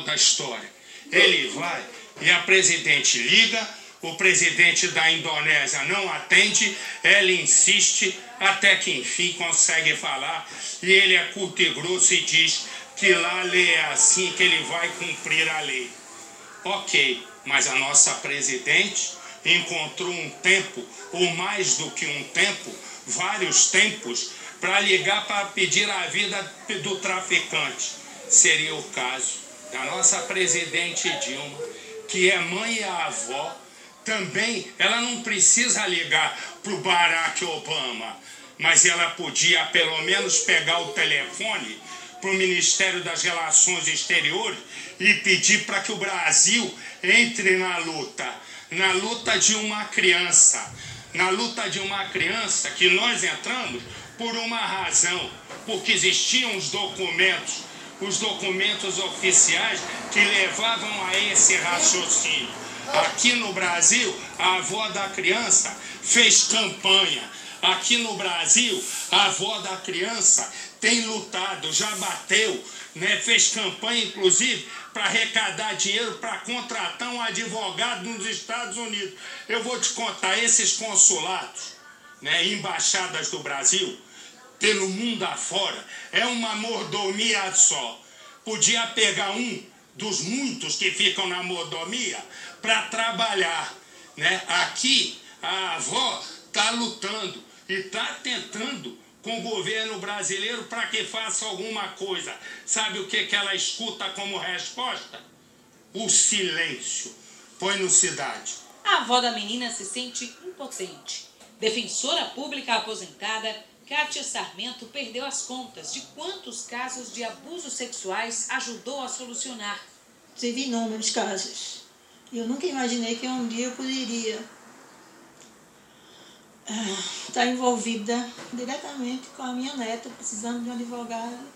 da história. Ele vai e a presidente liga, o presidente da Indonésia não atende, ela insiste, até que enfim consegue falar, e ele é curto e grosso e diz que lá a lei é assim, que ele vai cumprir a lei. Ok, mas a nossa presidente encontrou um tempo, ou mais do que um tempo, vários tempos, para ligar para pedir a vida do traficante. Seria o caso da nossa presidente Dilma, que é mãe e avó. Também ela não precisa ligar para o Barack Obama, mas ela podia pelo menos pegar o telefone para o Ministério das Relações Exteriores e pedir para que o Brasil entre na luta de uma criança, que nós entramos por uma razão, porque existiam os documentos oficiais que levavam a esse raciocínio. Aqui no Brasil, a avó da criança fez campanha. Aqui no Brasil, a avó da criança tem lutado, já bateu, né? Fez campanha, inclusive, para arrecadar dinheiro para contratar um advogado nos Estados Unidos. Eu vou te contar, esses consulados, né, embaixadas do Brasil, pelo mundo afora, é uma mordomia só. Podia pegar um dos muitos que ficam na mordomia para trabalhar, né? Aqui, a avó está lutando e está tentando com o governo brasileiro para que faça alguma coisa. Sabe o que ela escuta como resposta? O silêncio. Põe no Cidade. A avó da menina se sente impotente. Defensora pública aposentada, Kátia Sarmento perdeu as contas de quantos casos de abusos sexuais ajudou a solucionar. Tive inúmeros casos. Eu nunca imaginei que um dia eu poderia estar envolvida diretamente com a minha neta, precisando de um advogado,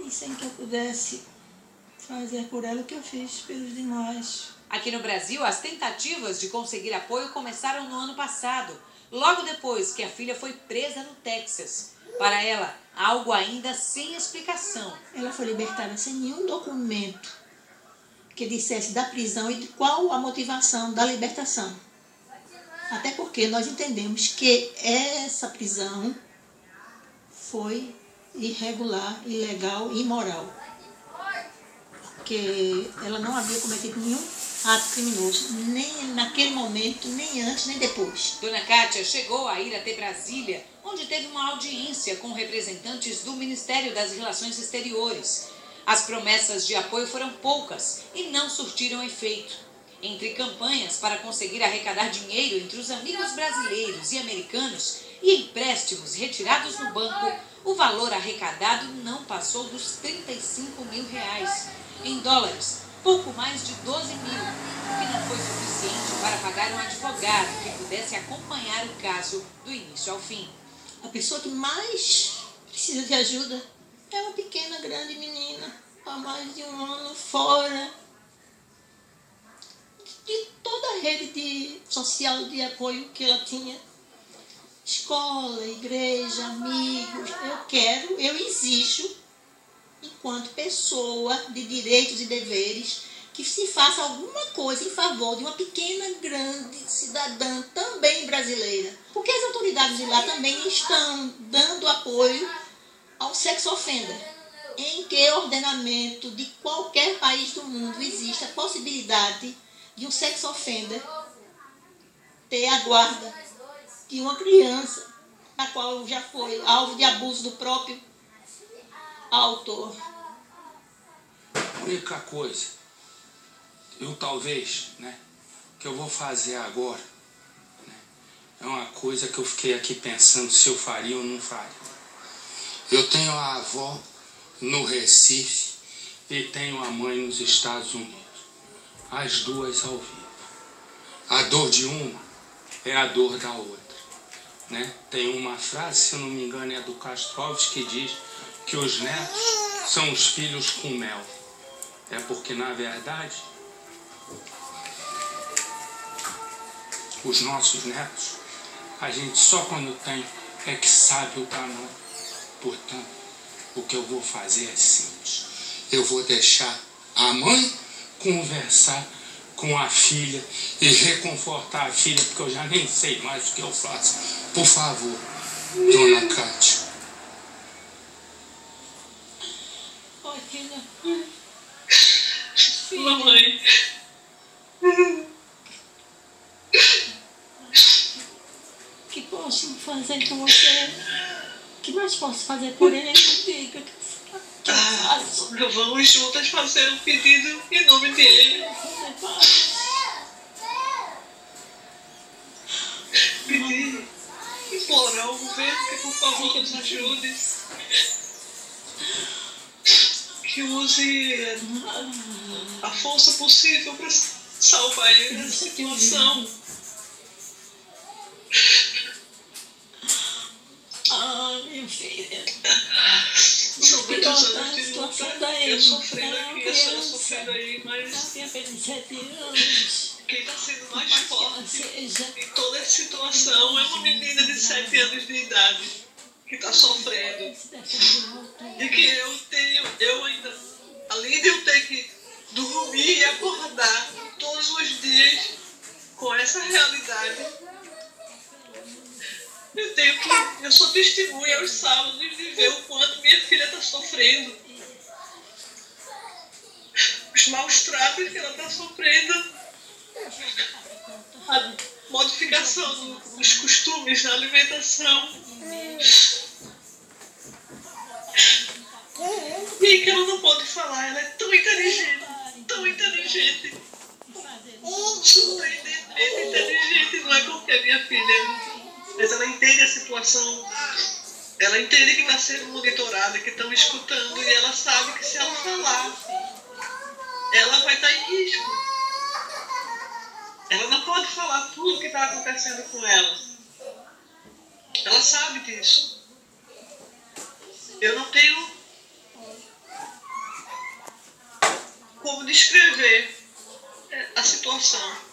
e sem que eu pudesse fazer por ela o que eu fiz pelos demais. Aqui no Brasil, as tentativas de conseguir apoio começaram no ano passado, logo depois que a filha foi presa no Texas. Para ela, algo ainda sem explicação. Ela foi libertada sem nenhum documento que dissesse da prisão e de qual a motivação da libertação. Até porque nós entendemos que essa prisão foi irregular, ilegal e imoral. Porque ela não havia cometido nenhum ato criminoso, nem naquele momento, nem antes, nem depois. Dona Kátia chegou a ir até Brasília, onde teve uma audiência com representantes do Ministério das Relações Exteriores. As promessas de apoio foram poucas e não surtiram efeito. Entre campanhas para conseguir arrecadar dinheiro entre os amigos brasileiros e americanos e empréstimos retirados no banco, o valor arrecadado não passou dos R$35 mil. Em dólares, pouco mais de 12 mil, o que não foi suficiente para pagar um advogado que pudesse acompanhar o caso do início ao fim. A pessoa que mais precisa de ajuda é uma pequena, grande menina, há mais de um ano fora de toda a rede social de apoio que ela tinha. Escola, igreja, amigos. Eu exijo, enquanto pessoa de direitos e deveres, que se faça alguma coisa em favor de uma pequena, grande cidadã também brasileira. Porque as autoridades de lá também estão dando apoio ao sex offender, em que ordenamento de qualquer país do mundo existe a possibilidade de um sex offender ter a guarda de uma criança, a qual já foi alvo de abuso do próprio autor. A única coisa, que eu vou fazer agora, né, é uma coisa que eu fiquei aqui pensando se eu faria ou não faria. Eu tenho a avó no Recife e tenho a mãe nos Estados Unidos. As duas ao vivo. A dor de uma é a dor da outra, né? Tem uma frase, se eu não me engano, é do Castro Alves, que diz que os netos são os filhos com mel. É porque, na verdade, os nossos netos, a gente só quando tem é que sabe o tamanho. Portanto, o que eu vou fazer é simples. Eu vou deixar A mãe conversar com a filha e reconfortar a filha, porque eu já nem sei mais o que eu faço. Por favor, dona Cátia. Oi, filha. Mamãe. O que posso fazer com você? O que mais posso fazer por ele? Diga o que eu faço. Vamos juntas fazer um pedido em nome dele. Pedir, implorar ao governo que, por favor, nos ajude. Que use a força possível para salvar ele dessa situação. Minha filha. São muitos anos de situação luta. da Eu Amy. sofrendo aqui, a senhora sofrendo aí, mas Tem apenas 7 anos. quem está sendo mais Mas que ela forte seja. em toda essa situação é uma menina de 7 anos de idade que está sofrendo. E que eu ainda, além de eu ter que dormir e acordar todos os dias com essa realidade, eu sou testemunha aos sábados de ver o quanto minha filha está sofrendo. Os maus tratos que ela está sofrendo. A modificação dos costumes da alimentação. E que ela não pode falar, ela é tão inteligente, surpreendentemente inteligente, não é qualquer minha filha. Mas ela entende a situação, ela entende que está sendo monitorada, que estão escutando, e ela sabe que se ela falar, ela vai estar em risco. Ela não pode falar tudo o que está acontecendo com ela. Ela sabe disso. Eu não tenho como descrever a situação.